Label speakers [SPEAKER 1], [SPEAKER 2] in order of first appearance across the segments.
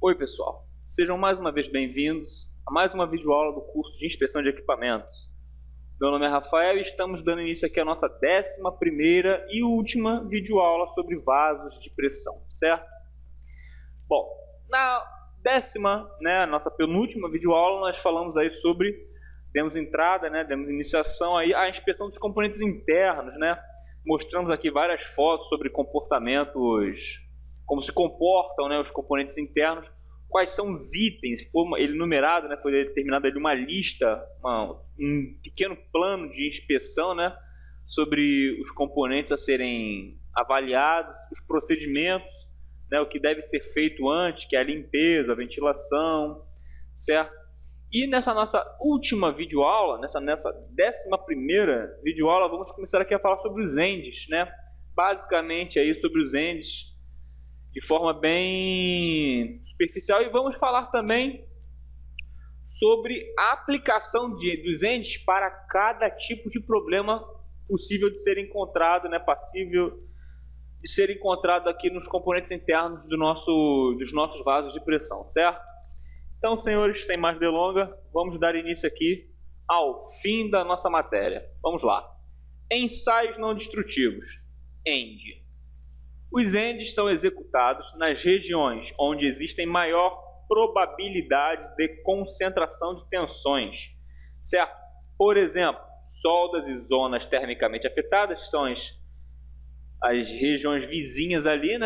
[SPEAKER 1] Oi pessoal, sejam mais uma vez bem-vindos a mais uma videoaula do curso de inspeção de equipamentos. Meu nome é Rafael e estamos dando início aqui à nossa 11ª e última videoaula sobre vasos de pressão, certo? Bom, na décima, nossa penúltima videoaula, nós falamos aí sobre, demos entrada, demos iniciação aí à inspeção dos componentes internos, Mostramos aqui várias fotos sobre comportamentos, como se comportam os componentes internos, quais são os itens, foi ele numerado, foi determinada ali uma lista, um pequeno plano de inspeção sobre os componentes a serem avaliados, os procedimentos, o que deve ser feito antes, que é a limpeza, a ventilação, certo? E nessa nossa última videoaula, nessa 11ª videoaula, vamos começar aqui a falar sobre os ENDs, basicamente aí sobre os ENDs de forma bem superficial, e vamos falar também sobre a aplicação dos ENDs para cada tipo de problema possível de ser encontrado, passível de ser encontrado aqui nos componentes internos dos nossos vasos de pressão, certo? Então, senhores, sem mais delongas, vamos dar início aqui ao fim da nossa matéria. Vamos lá. Ensaios não destrutivos, END. Os ENDs são executados nas regiões onde existem maior probabilidade de concentração de tensões, certo? Por exemplo, soldas e zonas termicamente afetadas, que são as regiões vizinhas ali,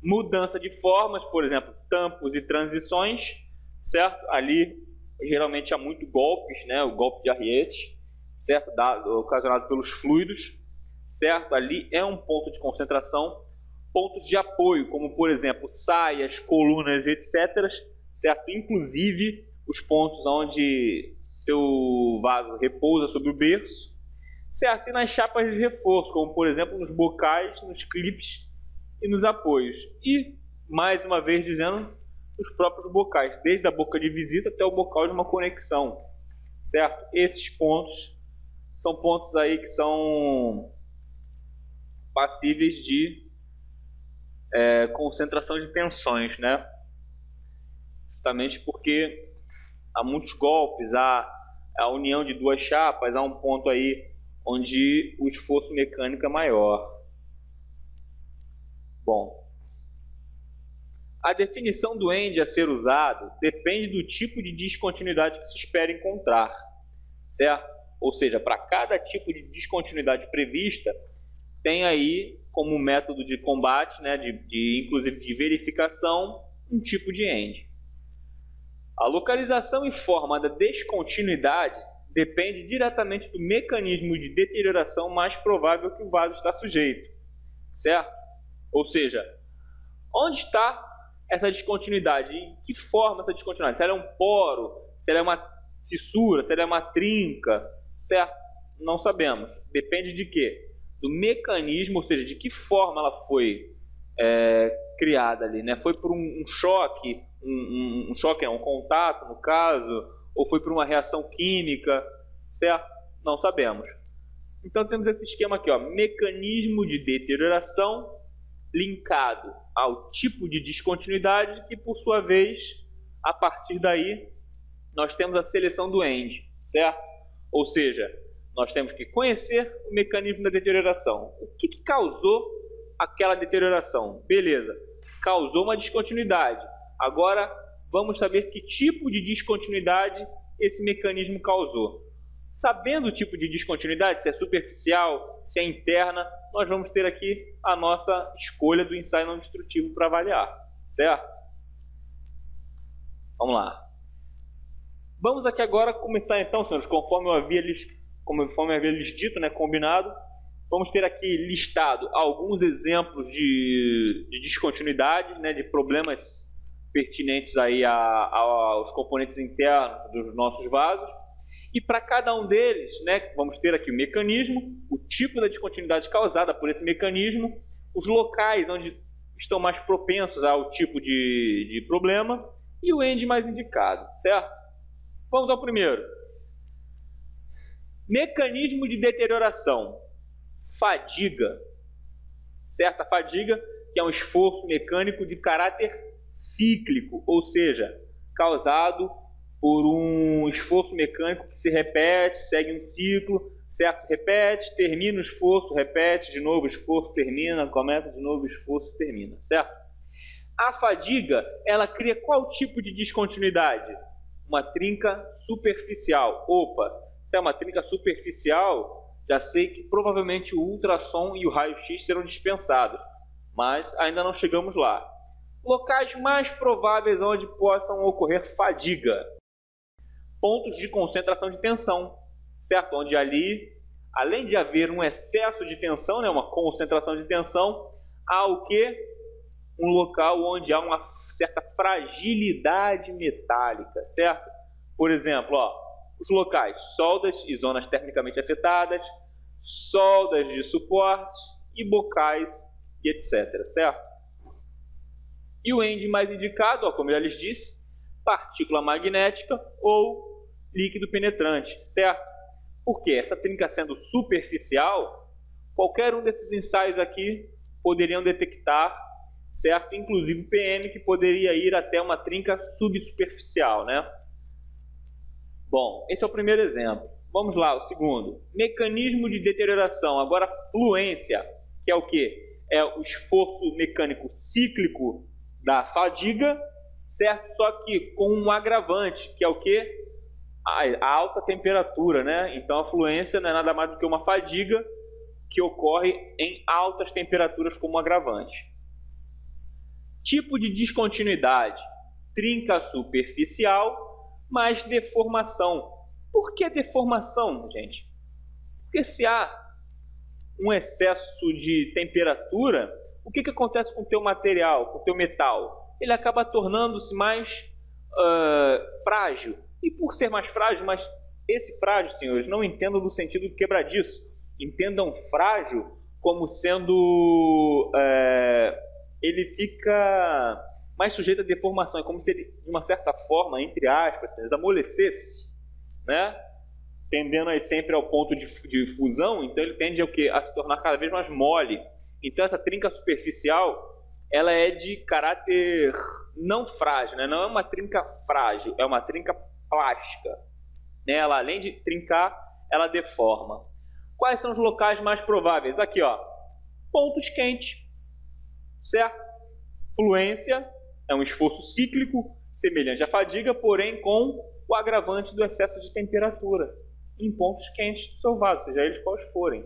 [SPEAKER 1] Mudança de formas, por exemplo, tampos e transições, certo? Ali geralmente há muito golpes, o golpe de Arriette, certo? Ocasionado pelos fluidos, certo? Ali é um ponto de concentração. Pontos de apoio, como por exemplo saias, colunas, etc., certo? Inclusive os pontos onde seu vaso repousa sobre o berço, certo? E nas chapas de reforço, como por exemplo nos bocais, nos clipes e nos apoios. E, mais uma vez dizendo, os próprios bocais, desde a boca de visita até o bocal de uma conexão, certo? Esses pontos são pontos aí que são passíveis de concentração de tensões, Justamente porque há muitos golpes, há a união de duas chapas, há um ponto aí onde o esforço mecânico é maior. Bom, a definição do END a ser usado depende do tipo de descontinuidade que se espera encontrar, certo? Ou seja, para cada tipo de descontinuidade prevista, tem aí como método de combate, inclusive de verificação, um tipo de END. A localização e forma da descontinuidade depende diretamente do mecanismo de deterioração mais provável que o vaso está sujeito, certo? Ou seja, onde está essa descontinuidade? Em que forma essa descontinuidade? Se ela é um poro, se ela é uma fissura, se ela é uma trinca, certo? Não sabemos. Depende de quê? Do mecanismo, ou seja, de que forma ela foi criada ali, Foi por um choque, um choque é um contato, no caso, ou foi por uma reação química, certo? Não sabemos. Então temos esse esquema aqui, mecanismo de deterioração linkado ao tipo de descontinuidade, que por sua vez, a partir daí, nós temos a seleção do END, certo? Ou seja, nós temos que conhecer o mecanismo da deterioração. O que causou aquela deterioração? Beleza, causou uma descontinuidade. Agora, vamos saber que tipo de descontinuidade esse mecanismo causou. Sabendo o tipo de descontinuidade, se é superficial, se é interna, nós vamos ter aqui a nossa escolha do ensaio não destrutivo para avaliar, certo? Vamos lá. Vamos aqui agora começar então, senhores, conforme eu havia lhes dito, combinado, vamos ter aqui listado alguns exemplos de descontinuidades, de problemas pertinentes aí aos componentes internos dos nossos vasos. E para cada um deles, vamos ter aqui o mecanismo, o tipo da descontinuidade causada por esse mecanismo, os locais onde estão mais propensos ao tipo de problema e o END mais indicado, certo? Vamos ao primeiro. Mecanismo de deterioração. Fadiga. Certo? A fadiga, que é um esforço mecânico de caráter cíclico, ou seja, causado por um esforço mecânico que se repete, segue um ciclo, certo? Repete, termina o esforço, repete de novo o esforço, termina, começa de novo o esforço, termina, certo? A fadiga, ela cria qual tipo de descontinuidade? Uma trinca superficial. Opa, se é uma trinca superficial, já sei que provavelmente o ultrassom e o raio-x serão dispensados, mas ainda não chegamos lá. Locais mais prováveis onde possam ocorrer fadiga. Pontos de concentração de tensão, certo? Onde ali, além de haver um excesso de tensão, né, uma concentração de tensão, há o quê? Um local onde há uma certa fragilidade metálica, certo? Por exemplo, ó, os locais soldas e zonas termicamente afetadas, soldas de suporte e bocais e etc, certo? E o END mais indicado, ó, como eu já lhes disse, partícula magnética ou líquido penetrante, certo? Porque essa trinca sendo superficial, qualquer um desses ensaios aqui poderiam detectar, certo? Inclusive o PM, que poderia ir até uma trinca subsuperficial, né? Bom, esse é o primeiro exemplo. Vamos lá, o segundo. Mecanismo de deterioração. Agora, fluência, que é o quê? É o esforço mecânico cíclico da fadiga, certo? Só que com um agravante, que é o quê? A alta temperatura, né? Então a fluência não é nada mais do que uma fadiga que ocorre em altas temperaturas como agravante. Tipo de descontinuidade: trinca superficial mais deformação. Por que deformação, gente? Porque se há um excesso de temperatura, o que acontece com o teu material, com o teu metal? Ele acaba tornando-se mais frágil. E por ser mais frágil, mas esse frágil, senhores, não entendam no sentido quebradiço. Entendam frágil como sendo... ele fica mais sujeito a deformação. É como se ele, de uma certa forma, entre aspas, senhores, amolecesse, né? Tendendo aí sempre ao ponto de fusão. Então ele tende ao quê? A se tornar cada vez mais mole. Então essa trinca superficial, ela é de caráter não frágil, né? Não é uma trinca frágil, é uma trinca plástica, né? Ela, além de trincar, ela deforma. Quais são os locais mais prováveis? Aqui, ó, pontos quentes, certo? Fluência é um esforço cíclico semelhante à fadiga, porém com o agravante do excesso de temperatura em pontos quentes do seu vaso, seja eles quais forem.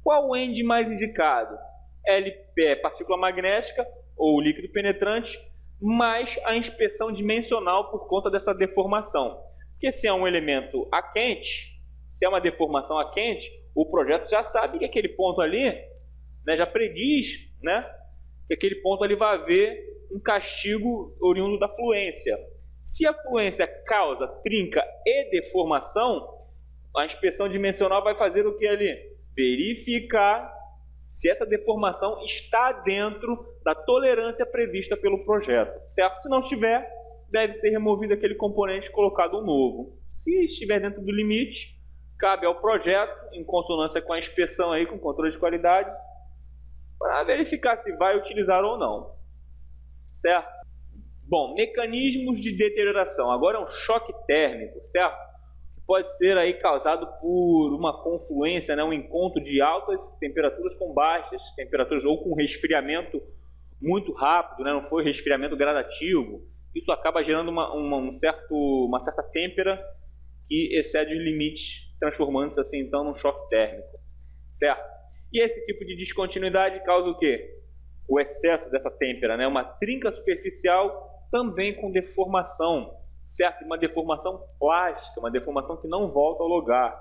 [SPEAKER 1] Qual o END mais indicado? LP, partícula magnética ou líquido penetrante, mais a inspeção dimensional por conta dessa deformação. Porque se é um elemento a quente, se é uma deformação a quente, o projeto já sabe que aquele ponto ali, né, já prediz, né, que aquele ponto ali vai haver um castigo oriundo da fluência. Se a fluência causa trinca e deformação, a inspeção dimensional vai fazer o que ali? Verificar se essa deformação está dentro da tolerância prevista pelo projeto, certo? Se não estiver, deve ser removido aquele componente e colocado um novo. Se estiver dentro do limite, cabe ao projeto, em consonância com a inspeção aí, com o controle de qualidade, para verificar se vai utilizar ou não, certo? Bom, mecanismos de deterioração. Agora é um choque térmico, certo? Pode ser aí causado por uma confluência, né, um encontro de altas temperaturas com baixas temperaturas, ou com resfriamento muito rápido, né, não foi resfriamento gradativo. Isso acaba gerando uma certa têmpera que excede os limites, transformando-se assim então num choque térmico, certo? E esse tipo de descontinuidade causa o quê? O excesso dessa têmpera, né, uma trinca superficial também com deformação, certo? Uma deformação plástica, uma deformação que não volta ao lugar.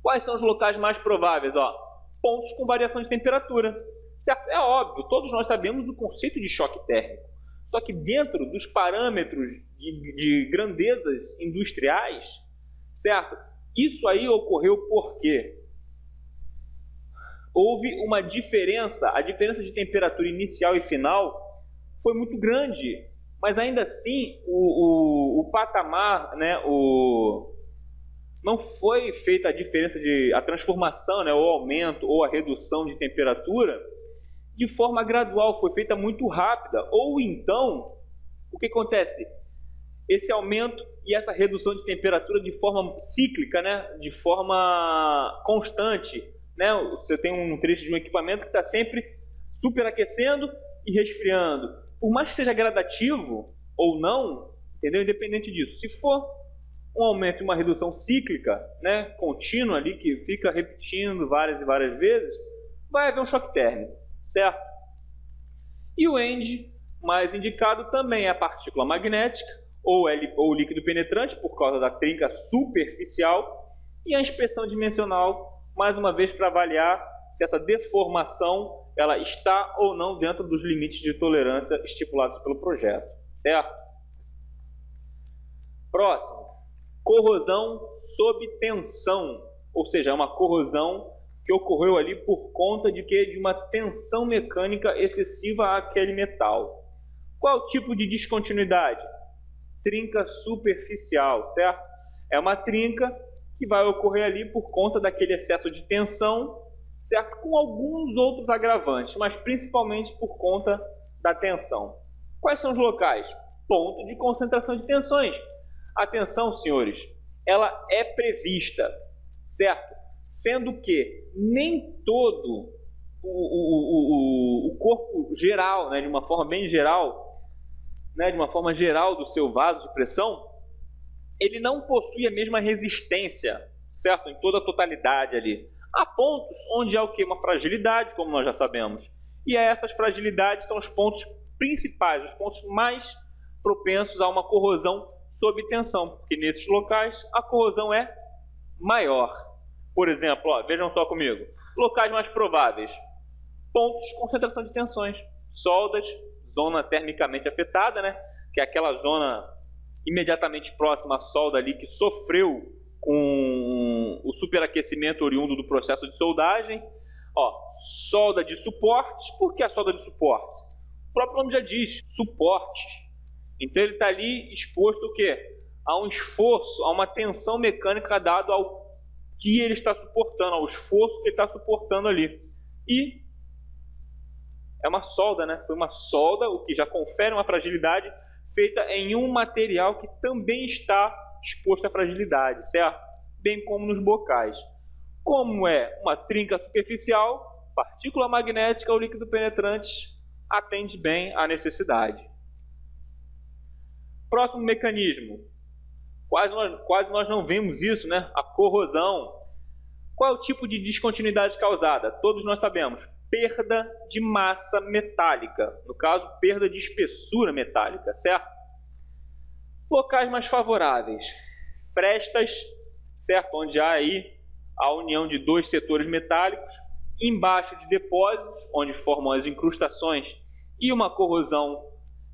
[SPEAKER 1] Quais são os locais mais prováveis? Ó, pontos com variação de temperatura, certo? É óbvio, todos nós sabemos o conceito de choque térmico. Só que dentro dos parâmetros de grandezas industriais, certo? Isso aí ocorreu por quê? Houve uma diferença, a diferença de temperatura inicial e final foi muito grande. Mas ainda assim, o patamar, né, não foi feita a diferença a transformação, né, ou aumento ou a redução de temperatura de forma gradual, foi feita muito rápida, ou então, o que acontece? Esse aumento e essa redução de temperatura de forma cíclica, né? De forma constante, né? Você tem um trecho de um equipamento que está sempre superaquecendo e resfriando. Por mais que seja gradativo ou não, entendeu? Independente disso, se for um aumento e uma redução cíclica, né? Contínua ali, que fica repetindo várias e várias vezes, vai haver um choque térmico, certo? E o END mais indicado também é a partícula magnética, ou líquido penetrante, por causa da trinca superficial, e a inspeção dimensional, mais uma vez, para avaliar se essa deformação ela está ou não dentro dos limites de tolerância estipulados pelo projeto, certo? Próximo, corrosão sob tensão, ou seja, é uma corrosão que ocorreu ali por conta de que de uma tensão mecânica excessiva àquele metal. Qual tipo de descontinuidade? Trinca superficial, certo? É uma trinca que vai ocorrer ali por conta daquele excesso de tensão, certo? Com alguns outros agravantes, mas principalmente por conta da tensão. Quais são os locais? Ponto de concentração de tensões. Atenção, senhores, ela é prevista, certo? Sendo que nem todo o corpo geral, né, de uma forma bem geral, né, de uma forma geral do seu vaso de pressão, ele não possui a mesma resistência, certo? Em toda a totalidade ali. Há pontos onde há o quê? Uma fragilidade, como nós já sabemos. E essas fragilidades são os pontos principais, os pontos mais propensos a uma corrosão sob tensão, porque nesses locais a corrosão é maior. Por exemplo, ó, vejam só comigo, locais mais prováveis, pontos de concentração de tensões, soldas, zona termicamente afetada, né? Que é aquela zona imediatamente próxima à solda ali que sofreu com o superaquecimento oriundo do processo de soldagem. Ó, solda de suportes. Por que a solda de suportes? O próprio nome já diz, suportes. Então ele está ali exposto o quê? A um esforço, a uma tensão mecânica dado ao que ele está suportando, ao esforço que ele está suportando ali. E é uma solda, né? Foi uma solda, o que já confere uma fragilidade feita em um material que também está exposto à fragilidade, certo? Bem como nos bocais. Como é uma trinca superficial, partícula magnética ou líquido penetrante atende bem à necessidade. Próximo mecanismo. Quase nós não vemos isso, né? A corrosão. Qual é o tipo de descontinuidade causada? Todos nós sabemos. Perda de massa metálica. No caso, perda de espessura metálica, certo? Locais mais favoráveis. Frestas, certo? Onde há aí a união de dois setores metálicos. Embaixo de depósitos, onde formam as incrustações e uma corrosão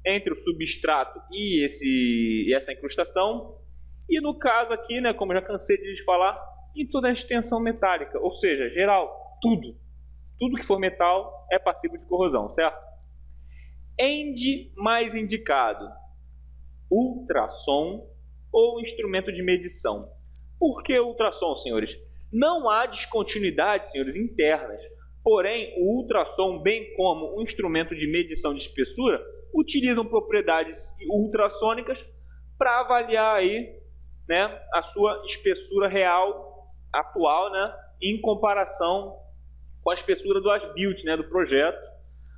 [SPEAKER 1] entre o substrato e essa incrustação. E no caso aqui, né, como já cansei de lhes falar, em toda a extensão metálica, ou seja, geral, tudo que for metal é passível de corrosão, certo? END mais indicado, ultrassom ou instrumento de medição. Por que ultrassom, senhores? Não há descontinuidade, senhores, internas. Porém, o ultrassom, bem como um instrumento de medição de espessura, utilizam propriedades ultrassônicas para avaliar aí, né, a sua espessura real, atual, né, em comparação com a espessura do as-built, né, do projeto,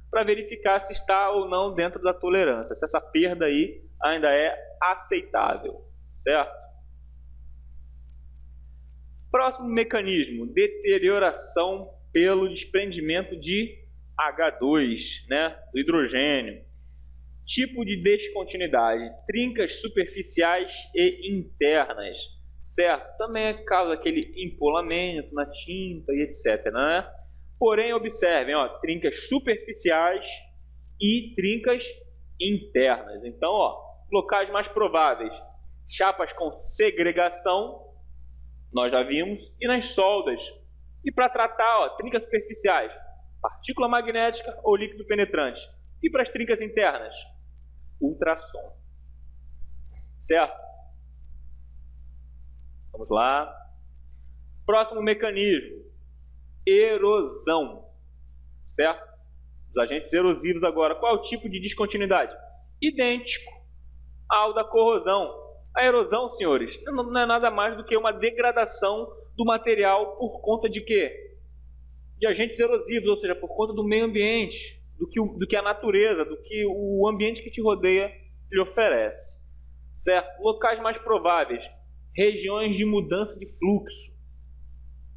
[SPEAKER 1] para verificar se está ou não dentro da tolerância, se essa perda aí ainda é aceitável, certo? Próximo mecanismo, deterioração pelo desprendimento de H2, né, do hidrogênio. Tipo de descontinuidade, trincas superficiais e internas, certo? Também é causa daquele empolamento na tinta e etc, né? Porém, observem, ó, trincas superficiais e trincas internas. Então, ó, locais mais prováveis, chapas com segregação, nós já vimos, e nas soldas. E para tratar, ó, trincas superficiais, partícula magnética ou líquido penetrante. E para as trincas internas, ultrassom. Certo? Vamos lá. Próximo mecanismo, erosão. Certo? Os agentes erosivos agora, qual é o tipo de descontinuidade? Idêntico ao da corrosão. A erosão, senhores, não é nada mais do que uma degradação do material por conta de quê? De agentes erosivos, ou seja, por conta do meio ambiente, do que a natureza, do que o ambiente que te rodeia lhe oferece. Certo? Locais mais prováveis, regiões de mudança de fluxo.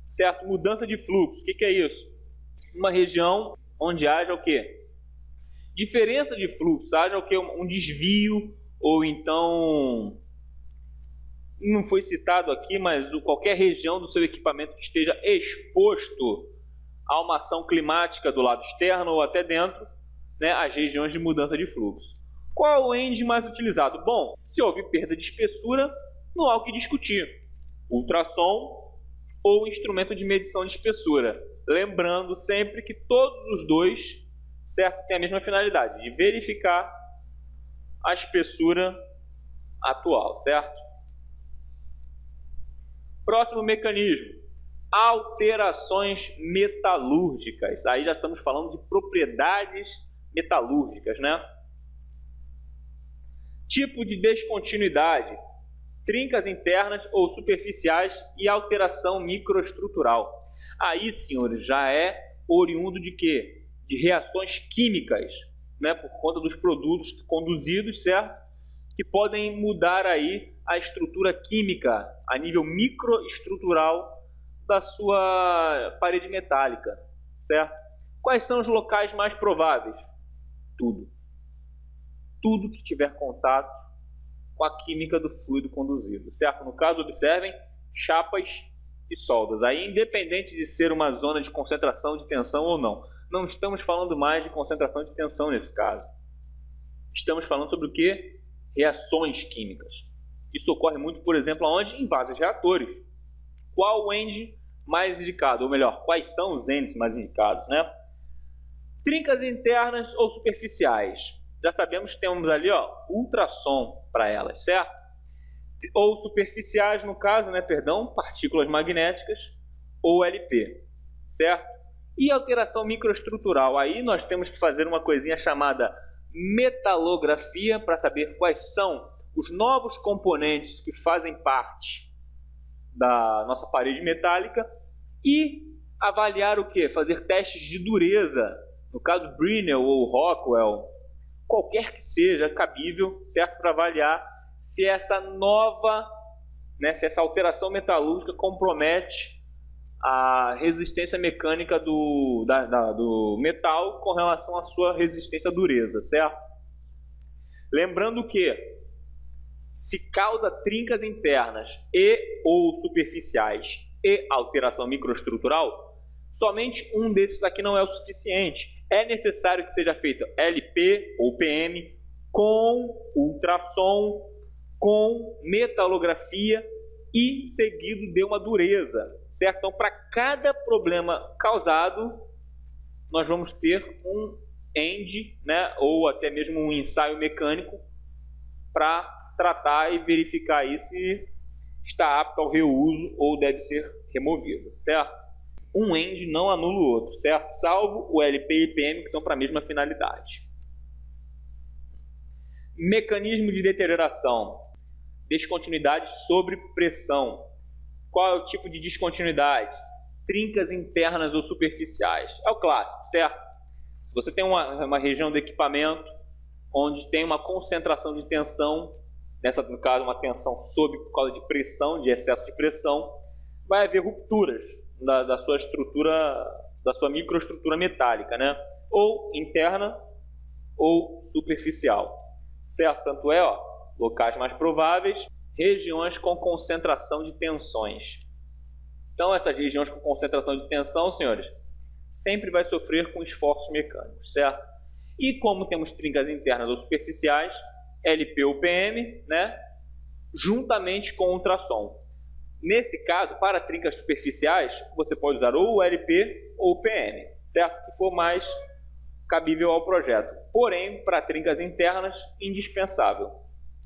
[SPEAKER 1] Certo? Mudança de fluxo, o que é isso? Uma região onde haja o quê? Diferença de fluxo, haja o quê? Um desvio, ou então, não foi citado aqui, mas qualquer região do seu equipamento que esteja exposto a uma ação climática do lado externo ou até dentro, né, as regiões de mudança de fluxo. Qual é o END mais utilizado? Bom, se houve perda de espessura, não há o que discutir. Ultrassom ou instrumento de medição de espessura. Lembrando sempre que todos os dois, certo, têm a mesma finalidade, de verificar a espessura atual, certo? Próximo mecanismo, alterações metalúrgicas. Aí já estamos falando de propriedades metalúrgicas, né? Tipo de descontinuidade, trincas internas ou superficiais e alteração microestrutural. Aí, senhores, já é oriundo de quê? De reações químicas, né? Por conta dos produtos conduzidos, certo? Que podem mudar aí a estrutura química a nível microestrutural da sua parede metálica, certo? Quais são os locais mais prováveis? Tudo que tiver contato com a química do fluido conduzido, certo? No caso, observem, chapas e soldas. Aí, independente de ser uma zona de concentração de tensão ou não, não estamos falando mais de concentração de tensão nesse caso. Estamos falando sobre o que? Reações químicas. Isso ocorre muito, por exemplo, onde? Em vasos reatores. Qual o END mais indicado? Ou melhor, quais são os ENDs mais indicados, né? Trincas internas ou superficiais. Já sabemos que temos ali, ó, ultrassom para elas, certo? Ou superficiais, no caso, né, perdão, partículas magnéticas ou LP, certo? E alteração microestrutural. Aí nós temos que fazer uma coisinha chamada metalografia para saber quais são os novos componentes que fazem parte da nossa parede metálica e avaliar o que? Fazer testes de dureza, no caso Brinell ou Rockwell, qualquer que seja cabível, certo? Para avaliar se essa nova, né, se essa alteração metalúrgica compromete a resistência mecânica do metal com relação à sua resistência à dureza, certo? Lembrando que se causa trincas internas e ou superficiais e alteração microestrutural, somente um desses aqui não é o suficiente. É necessário que seja feito LP ou PM com ultrassom, com metalografia e seguido de uma dureza, certo? Então, para cada problema causado, nós vamos ter um END, né, ou até mesmo um ensaio mecânico para tratar e verificar aí se está apto ao reuso ou deve ser removido, certo? Um END não anula o outro, certo? Salvo o LP e PM, que são para a mesma finalidade. Mecanismo de deterioração. Descontinuidade sobre pressão. Qual é o tipo de descontinuidade? Trincas internas ou superficiais. É o clássico, certo? Se você tem uma região do equipamento onde tem uma concentração de tensão, no caso uma tensão sob por causa de pressão, de excesso de pressão, vai haver rupturas da sua estrutura, da sua microestrutura metálica, né? Ou interna ou superficial, certo? Tanto é, ó, locais mais prováveis, regiões com concentração de tensões. Então, essas regiões com concentração de tensão, senhores, sempre vai sofrer com esforços mecânicos, certo? E como temos trincas internas ou superficiais, LP ou PM, né, juntamente com ultrassom. Nesse caso, para trincas superficiais, você pode usar ou o LP ou o PM, certo? Que for mais cabível ao projeto. Porém, para trincas internas, indispensável,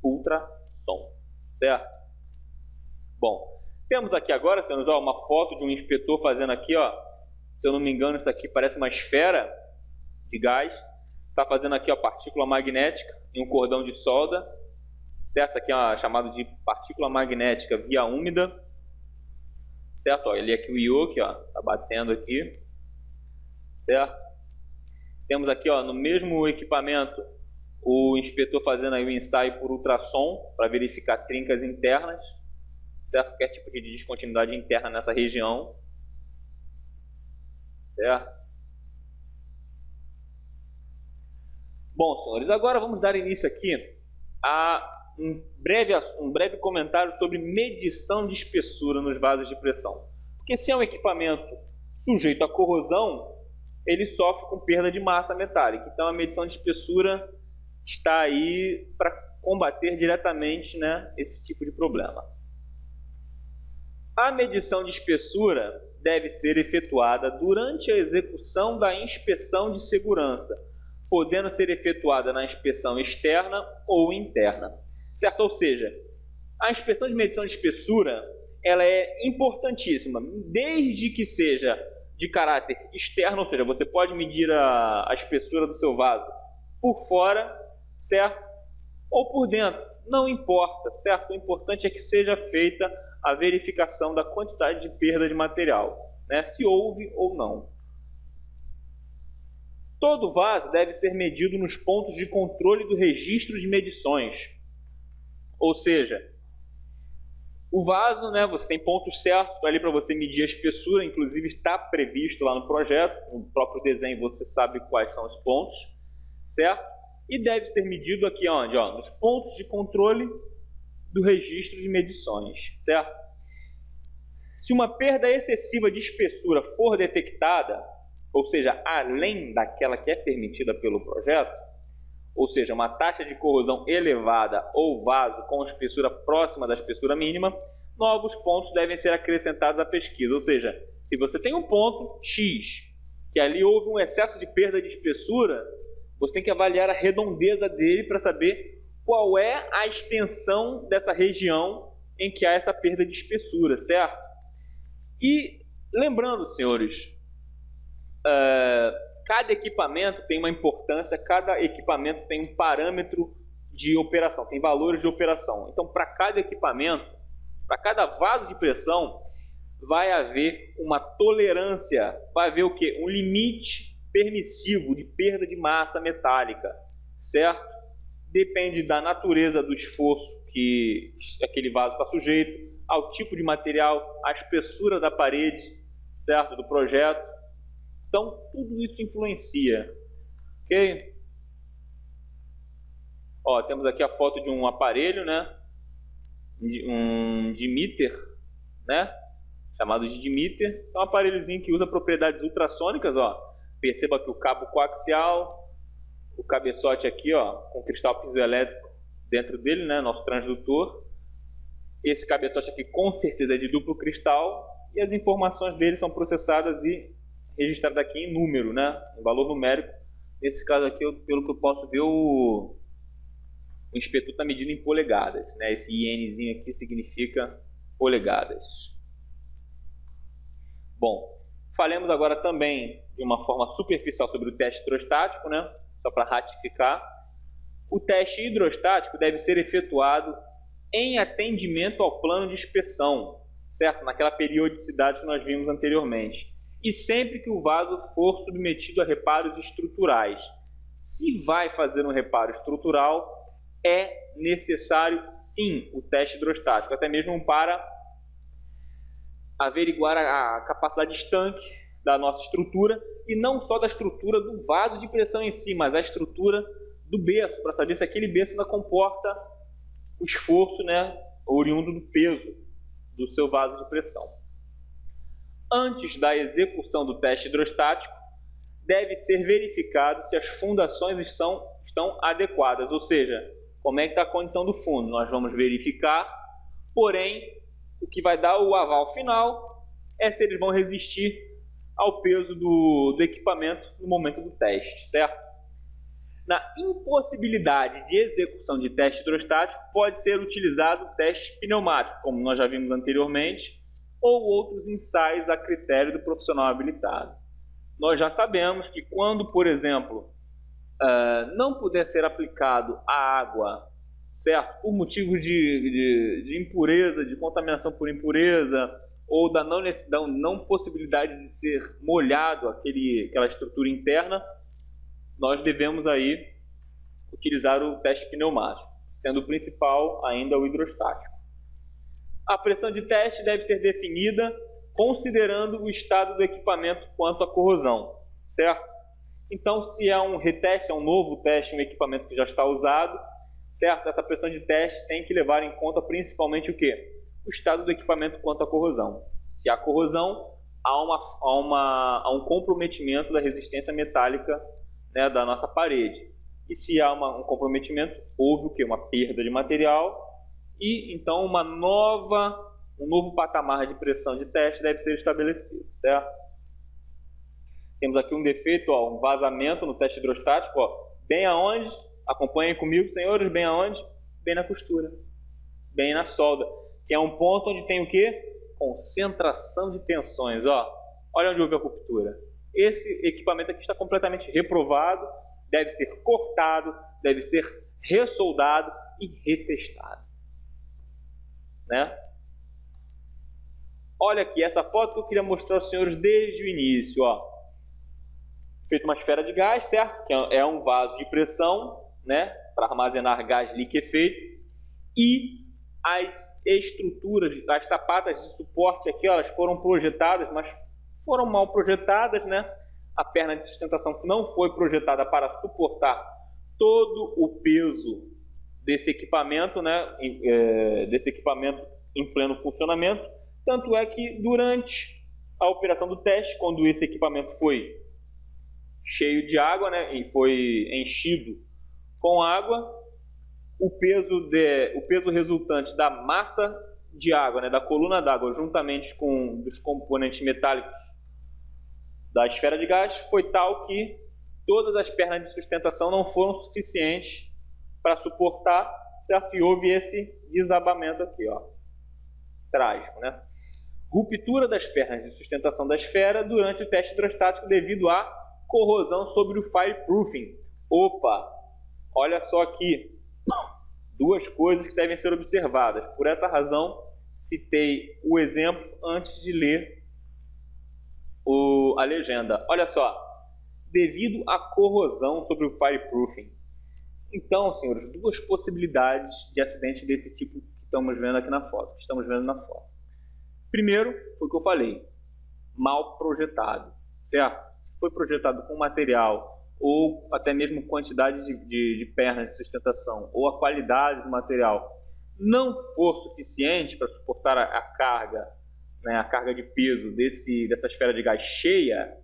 [SPEAKER 1] ultrassom, certo? Bom, temos aqui agora, senhores, ó, uma foto de um inspetor fazendo aqui, ó, se eu não me engano, isso aqui parece uma esfera, de gás. Está fazendo aqui a partícula magnética em um cordão de solda, certo? Isso aqui é chamado de partícula magnética via úmida, certo? Ó, ele aqui o yoke, ó, tá batendo aqui, certo? Temos aqui, ó, no mesmo equipamento, o inspetor fazendo aí o ensaio por ultrassom para verificar trincas internas, certo? Qualquer tipo de descontinuidade interna nessa região, certo? Bom, senhores, agora vamos dar início aqui a um breve comentário sobre medição de espessura nos vasos de pressão. Porque se é um equipamento sujeito à corrosão, ele sofre com perda de massa metálica. Então a medição de espessura está aí para combater diretamente, né, esse tipo de problema. A medição de espessura deve ser efetuada durante a execução da inspeção de segurança, podendo ser efetuada na inspeção externa ou interna, certo? Ou seja, a inspeção de medição de espessura ela é importantíssima, desde que seja de caráter externo, ou seja, você pode medir a espessura do seu vaso por fora, certo? Ou por dentro, não importa, certo? O importante é que seja feita a verificação da quantidade de perda de material, né? Se houve ou não. Todo vaso deve ser medido nos pontos de controle do registro de medições. Ou seja, o vaso, né, você tem pontos certos ali para você medir a espessura, inclusive está previsto lá no projeto, no próprio desenho você sabe quais são os pontos, certo? E deve ser medido aqui onde? Ó, nos pontos de controle do registro de medições, certo? Se uma perda excessiva de espessura for detectada, ou seja, além daquela que é permitida pelo projeto, ou seja, uma taxa de corrosão elevada ou vaso com espessura próxima da espessura mínima, novos pontos devem ser acrescentados à pesquisa. Ou seja, se você tem um ponto X, que ali houve um excesso de perda de espessura, você tem que avaliar a redondeza dele para saber qual é a extensão dessa região em que há essa perda de espessura, certo? E lembrando, senhores, cada equipamento tem uma importância, cada equipamento tem um parâmetro de operação, tem valores de operação. Então, para cada equipamento, para cada vaso de pressão, vai haver uma tolerância, vai haver o quê? Um limite permissivo de perda de massa metálica, certo? Depende da natureza do esforço que aquele vaso está sujeito, ao tipo de material, à espessura da parede, certo? Do projeto. Então, tudo isso influencia, ok? Ó, temos aqui a foto de um aparelho, né? Um dimeter, né? Chamado de dimeter. É um aparelhozinho que usa propriedades ultrassônicas, ó. Perceba que o cabo coaxial, o cabeçote aqui, ó, com cristal piezoelétrico dentro dele, né? Nosso transdutor. Esse cabeçote aqui com certeza é de duplo cristal e as informações dele são processadas e registrado aqui em número, né? Em valor numérico. Nesse caso aqui, pelo que eu posso ver, o inspetor está medindo em polegadas, né? Esse INzinho aqui significa polegadas. Bom, falemos agora também de uma forma superficial sobre o teste hidrostático, né? Só para ratificar. O teste hidrostático deve ser efetuado em atendimento ao plano de inspeção, certo? Naquela periodicidade que nós vimos anteriormente. E sempre que o vaso for submetido a reparos estruturais. Se vai fazer um reparo estrutural, é necessário sim o teste hidrostático, até mesmo para averiguar a capacidade de estanque da nossa estrutura, e não só da estrutura do vaso de pressão em si, mas a estrutura do berço, para saber se aquele berço ainda comporta o esforço, né, oriundo do peso do seu vaso de pressão. Antes da execução do teste hidrostático, deve ser verificado se as fundações estão adequadas, ou seja, como é que está a condição do fundo. Nós vamos verificar, porém, o que vai dar o aval final é se eles vão resistir ao peso do equipamento no momento do teste, certo? Na impossibilidade de execução de teste hidrostático, pode ser utilizado o teste pneumático, como nós já vimos anteriormente, ou outros ensaios a critério do profissional habilitado. nós já sabemos que quando, por exemplo, não puder ser aplicado a água, certo? Por motivos de impureza, de contaminação por impureza, ou da não possibilidade de ser molhado aquela estrutura interna, nós devemos aí utilizar o teste pneumático, sendo o principal ainda o hidrostático. A pressão de teste deve ser definida considerando o estado do equipamento quanto à corrosão, certo? Então, se é um reteste, é um novo teste, um equipamento que já está usado, certo? Essa pressão de teste tem que levar em conta principalmente o quê? O estado do equipamento quanto à corrosão. Se há corrosão, há um comprometimento da resistência metálica, né, da nossa parede. E se há um comprometimento, houve o quê? Uma perda de material e então um novo patamar de pressão de teste deve ser estabelecido, certo? Temos aqui um defeito, ó, um vazamento no teste hidrostático, ó, bem aonde? Acompanhem comigo, senhores, bem aonde? Bem na costura, bem na solda, que é um ponto onde tem o quê? Concentração de tensões, ó. Olha onde houve a ruptura. Esse equipamento aqui está completamente reprovado, deve ser cortado, deve ser ressoldado e retestado, né? Olha aqui essa foto que eu queria mostrar aos senhores desde o início, ó. Feito uma esfera de gás, certo? Que é um vaso de pressão, né, para armazenar gás liquefeito, e as estruturas, as sapatas de suporte aqui, elas foram projetadas, mas foram mal projetadas, né? A perna de sustentação não foi projetada para suportar todo o peso desse equipamento, né? Desse equipamento em pleno funcionamento. Tanto é que durante a operação do teste, quando esse equipamento foi cheio de água, né, e foi enchido com água, o peso resultante da massa de água, né, da coluna d'água, juntamente com os componentes metálicos da esfera de gás, foi tal que todas as pernas de sustentação não foram suficientes para suportar, certo? E houve esse desabamento aqui, ó, trágico, né? Ruptura das pernas de sustentação da esfera durante o teste hidrostático devido à corrosão sobre o fireproofing. Opa, olha só aqui, duas coisas que devem ser observadas. Por essa razão, citei o exemplo antes de ler a legenda. Olha só, devido à corrosão sobre o fireproofing. Então, senhores, duas possibilidades de acidente desse tipo que estamos vendo aqui na foto. Primeiro, foi o que eu falei, mal projetado, certo? Foi projetado com material ou até mesmo quantidade de pernas de sustentação ou a qualidade do material não for suficiente para suportar a carga, né, a carga de peso dessa esfera de gás cheia,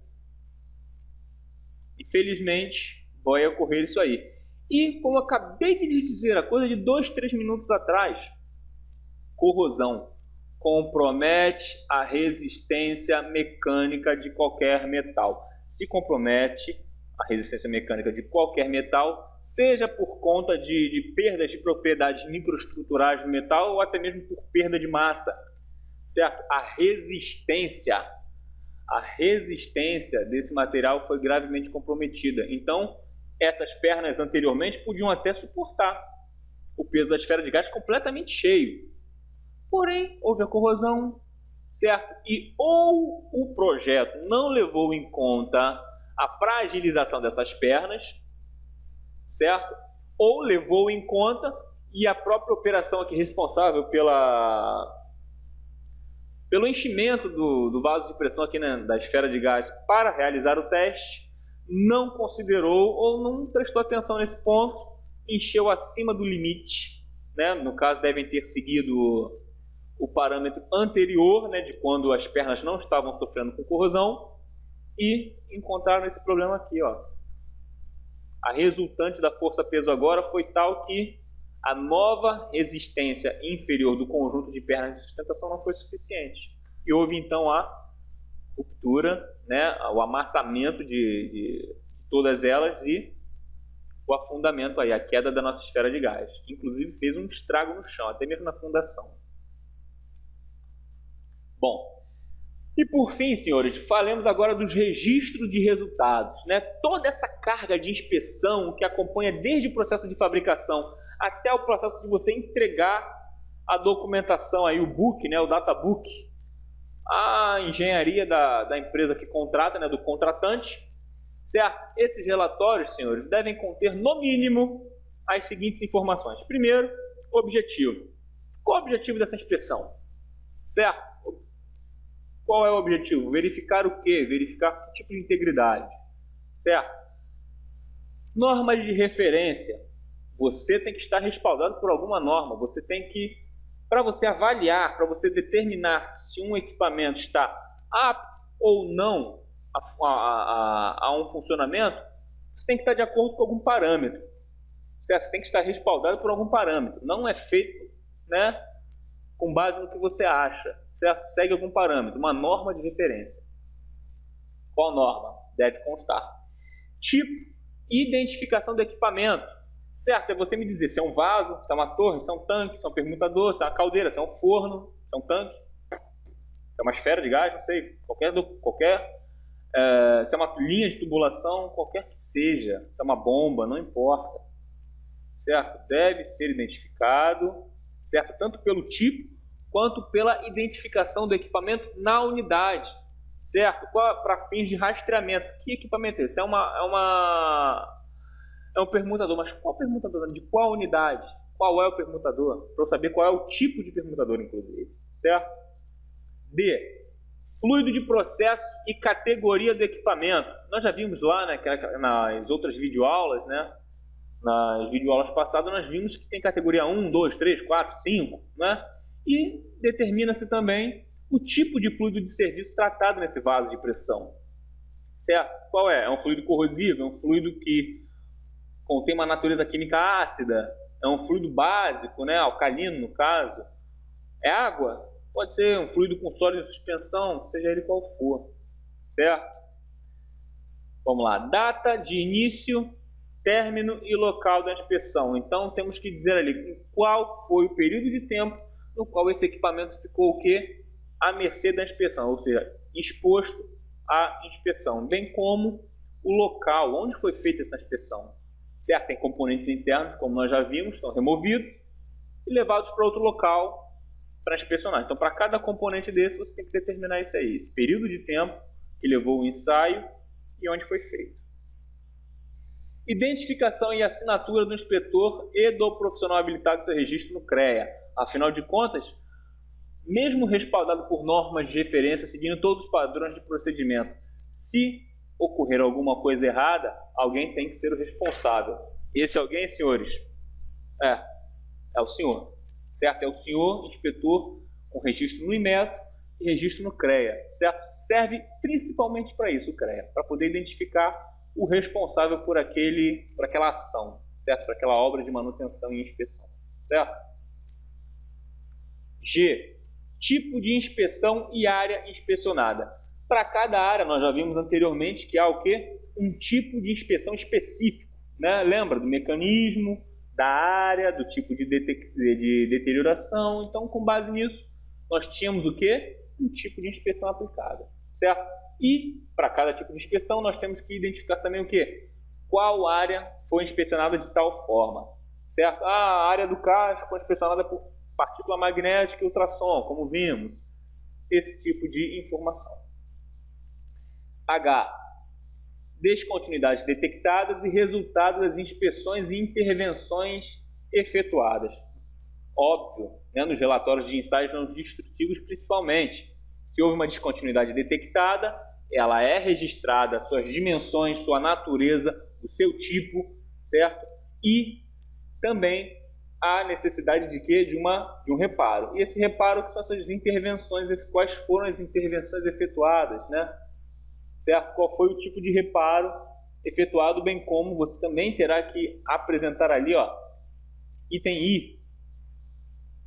[SPEAKER 1] infelizmente vai ocorrer isso aí. E como eu acabei de dizer, a coisa de 2, 3 minutos atrás, corrosão compromete a resistência mecânica de qualquer metal. Se compromete a resistência mecânica de qualquer metal, seja por conta de perdas de propriedades microestruturais do metal ou até mesmo por perda de massa, certo? A resistência desse material foi gravemente comprometida. Então, essas pernas anteriormente podiam até suportar o peso da esfera de gás completamente cheio. Porém, houve a corrosão, certo? E ou o projeto não levou em conta a fragilização dessas pernas, certo? Ou levou em conta e a própria operação aqui responsável pelo enchimento do vaso de pressão aqui, né, da esfera de gás para realizar o teste, não considerou ou não prestou atenção nesse ponto, encheu acima do limite, né? No caso, devem ter seguido o parâmetro anterior, né, de quando as pernas não estavam sofrendo com corrosão, e encontraram esse problema aqui, ó. A resultante da força-peso agora foi tal que a nova resistência inferior do conjunto de pernas de sustentação não foi suficiente. E houve então a ruptura, né, o amassamento de todas elas e o afundamento aí, a queda da nossa esfera de gás. Inclusive fez um estrago no chão, até mesmo na fundação. Bom, E por fim, senhores, falemos agora dos registros de resultados, né? Toda essa carga de inspeção que acompanha desde o processo de fabricação até o processo de você entregar a documentação, aí, o book, né? O databook, a engenharia da empresa que contrata, né? Do contratante, certo? Esses relatórios, senhores, devem conter, no mínimo, as seguintes informações. Primeiro, objetivo. Qual é o objetivo dessa inspeção? Certo? Qual é o objetivo? Verificar o quê? Verificar que tipo de integridade. Certo? Normas de referência. Você tem que estar respaldado por alguma norma. Você tem que, para você avaliar, para você determinar se um equipamento está apto ou não a um funcionamento, você tem que estar de acordo com algum parâmetro. Certo? Você tem que estar respaldado por algum parâmetro. Não é feito, né, com base no que você acha, certo? Segue algum parâmetro, uma norma de referência. Qual norma? Deve constar. Tipo e identificação do equipamento, certo? É você me dizer se é um vaso, se é uma torre, se é um tanque, se é um permutador, se é uma caldeira, se é um forno, se é um tanque, se é uma esfera de gás, não sei, se é uma linha de tubulação, qualquer que seja, se é uma bomba, não importa, certo? Deve ser identificado, certo? Tanto pelo tipo quanto pela identificação do equipamento na unidade, certo? Para fins de rastreamento. Que equipamento é esse? É um permutador, mas qual permutador? De qual unidade? Qual é o permutador? Para eu saber qual é o tipo de permutador, inclusive, certo? D. Fluido de processo e categoria do equipamento. Nós já vimos lá, né, nas outras videoaulas, né? Nas videoaulas passadas, nós vimos que tem categoria 1, 2, 3, 4, 5, né? E determina-se também o tipo de fluido de serviço tratado nesse vaso de pressão. Certo? Qual é? É um fluido corrosivo? É um fluido que contém uma natureza química ácida? É um fluido básico, né? Alcalino, no caso? É água? Pode ser um fluido com sólido de suspensão, seja ele qual for. Certo? Vamos lá. Data de início, término e local da inspeção. Então, temos que dizer ali qual foi o período de tempo no qual esse equipamento ficou o quê? À mercê da inspeção, ou seja, exposto à inspeção, bem como o local, onde foi feita essa inspeção. Certo? Tem componentes internos, como nós já vimos, são removidos e levados para outro local para inspecionar. Então, para cada componente desse, você tem que determinar isso aí, esse período de tempo que levou o ensaio e onde foi feito. Identificação e assinatura do inspetor e do profissional habilitado do seu registro no CREA. Afinal de contas, mesmo respaldado por normas de referência, seguindo todos os padrões de procedimento, se ocorrer alguma coisa errada, alguém tem que ser o responsável. Esse alguém, senhores, é o senhor, certo? É o senhor inspetor com registro no Inmetro e registro no CREA, certo? Serve principalmente para isso o CREA, para poder identificar o responsável por aquela ação, certo? Por aquela obra de manutenção e inspeção, certo? G. Tipo de inspeção e área inspecionada. Para cada área, nós já vimos anteriormente que há o quê? Um tipo de inspeção específico, né? Lembra do mecanismo, da área, do tipo de deterioração. Então, com base nisso, nós tínhamos o quê? Um tipo de inspeção aplicada, certo? E, para cada tipo de inspeção, nós temos que identificar também o quê? Qual área foi inspecionada de tal forma, certo? A área do caixa foi inspecionada por partícula magnética e ultrassom, como vimos. Esse tipo de informação. H. Descontinuidades detectadas e resultados das inspeções e intervenções efetuadas. Óbvio, né, nos relatórios de ensaios não destrutivos principalmente. Se houve uma descontinuidade detectada, ela é registrada, suas dimensões, sua natureza, o seu tipo, certo? E também a necessidade de quê? De um reparo. E esse reparo que são essas intervenções, quais foram as intervenções efetuadas, né? Certo? Qual foi o tipo de reparo efetuado, bem como você também terá que apresentar ali, ó, item I,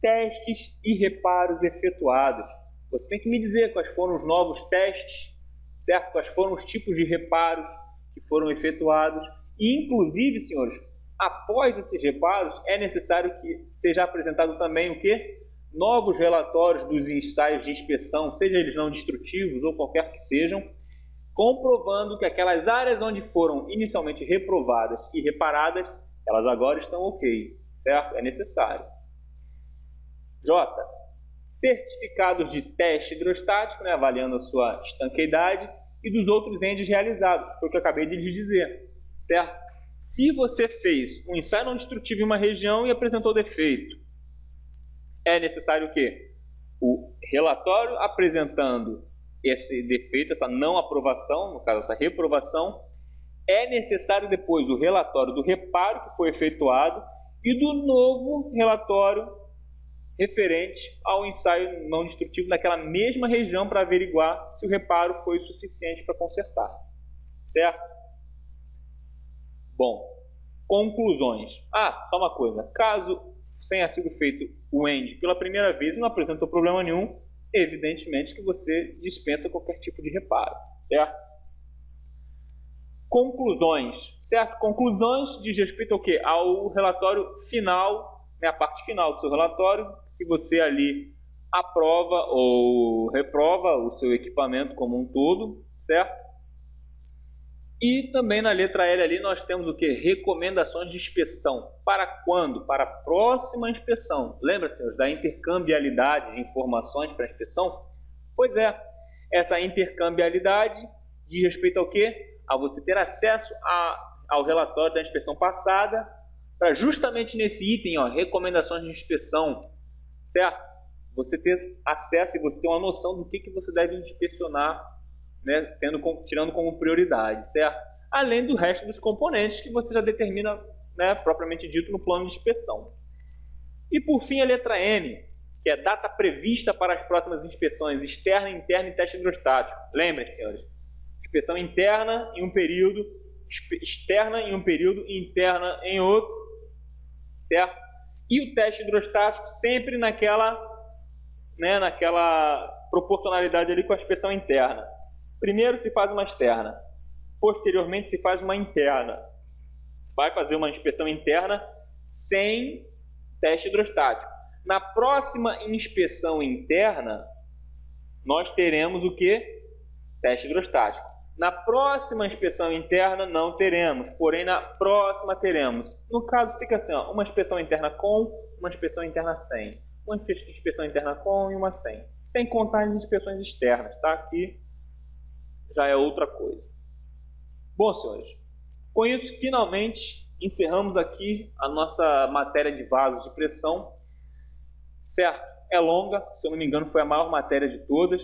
[SPEAKER 1] testes e reparos efetuados. Você tem que me dizer quais foram os novos testes, certo? Quais foram os tipos de reparos que foram efetuados. E, inclusive, senhores, após esses reparos, é necessário que seja apresentado também o quê? novos relatórios dos ensaios de inspeção, seja eles não destrutivos ou qualquer que sejam, comprovando que aquelas áreas onde foram inicialmente reprovadas e reparadas, elas agora estão ok, certo? É necessário. J. Certificados de teste hidrostático, né, avaliando a sua estanqueidade, e dos outros endes realizados, foi o que eu acabei de lhes dizer, certo? Se você fez um ensaio não destrutivo em uma região e apresentou defeito, é necessário o quê? O relatório apresentando esse defeito, essa não aprovação, no caso essa reprovação, é necessário depois o relatório do reparo que foi efetuado e do novo relatório referente ao ensaio não destrutivo naquela mesma região para averiguar se o reparo foi suficiente para consertar, certo? Bom, conclusões. Só uma coisa, caso tenha sido feito o END pela primeira vez e não apresentou problema nenhum, evidentemente que você dispensa qualquer tipo de reparo, certo? Conclusões, certo? Conclusões diz respeito ao quê? Ao relatório final, né, a parte final do seu relatório, se você ali aprova ou reprova o seu equipamento como um todo, certo? E também na letra L ali nós temos o que? Recomendações de inspeção. Para quando? Para a próxima inspeção. Lembra, senhores, da intercambialidade de informações para a inspeção? Pois é, essa intercambialidade diz respeito ao quê? A você ter acesso ao relatório da inspeção passada, para justamente nesse item, ó, recomendações de inspeção, certo? Você ter acesso e você ter uma noção do que você deve inspecionar, né, tirando como prioridade, certo? Além do resto dos componentes que você já determina, né, propriamente dito no plano de inspeção. E por fim a letra M, que é data prevista para as próximas inspeções externa, interna e teste hidrostático. Lembrem, senhores, inspeção interna em um período, externa em um período e interna em outro, certo? E o teste hidrostático sempre naquela proporcionalidade ali com a inspeção interna. Primeiro se faz uma externa, posteriormente se faz uma interna. Vai fazer uma inspeção interna sem teste hidrostático. Na próxima inspeção interna, nós teremos o que? Teste hidrostático. Na próxima inspeção interna não teremos, porém na próxima teremos. No caso fica assim, ó, uma inspeção interna com, uma inspeção interna sem. Uma inspeção interna com e uma sem. Sem contar as inspeções externas, tá? Aqui já é outra coisa. Bom, senhores, com isso finalmente encerramos aqui a nossa matéria de vasos de pressão, certo? É longa, se eu não me engano foi a maior matéria de todas,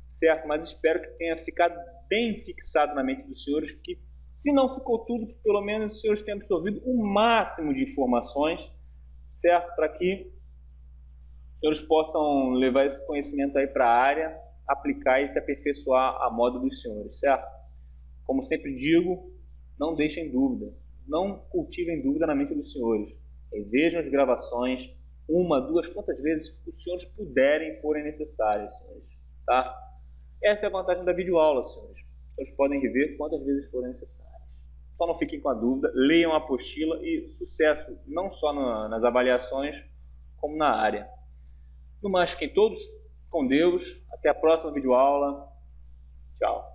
[SPEAKER 1] certo? Mas espero que tenha ficado bem fixado na mente dos senhores, que se não ficou tudo, que pelo menos os senhores tenham absorvido o máximo de informações, certo? Para que os senhores possam levar esse conhecimento aí para a área, aplicar e se aperfeiçoar a moda dos senhores, certo? Como sempre digo, não deixem dúvida, não cultivem dúvida na mente dos senhores. Revejam as gravações, uma, duas, quantas vezes os senhores puderem e forem necessárias, senhores, tá? Essa é a vantagem da videoaula, senhores. Os senhores podem rever quantas vezes forem necessárias. Só não fiquem com a dúvida, leiam a apostila e sucesso, não só nas avaliações, como na área. No mais, fiquem todos com Deus. Até a próxima videoaula. Tchau.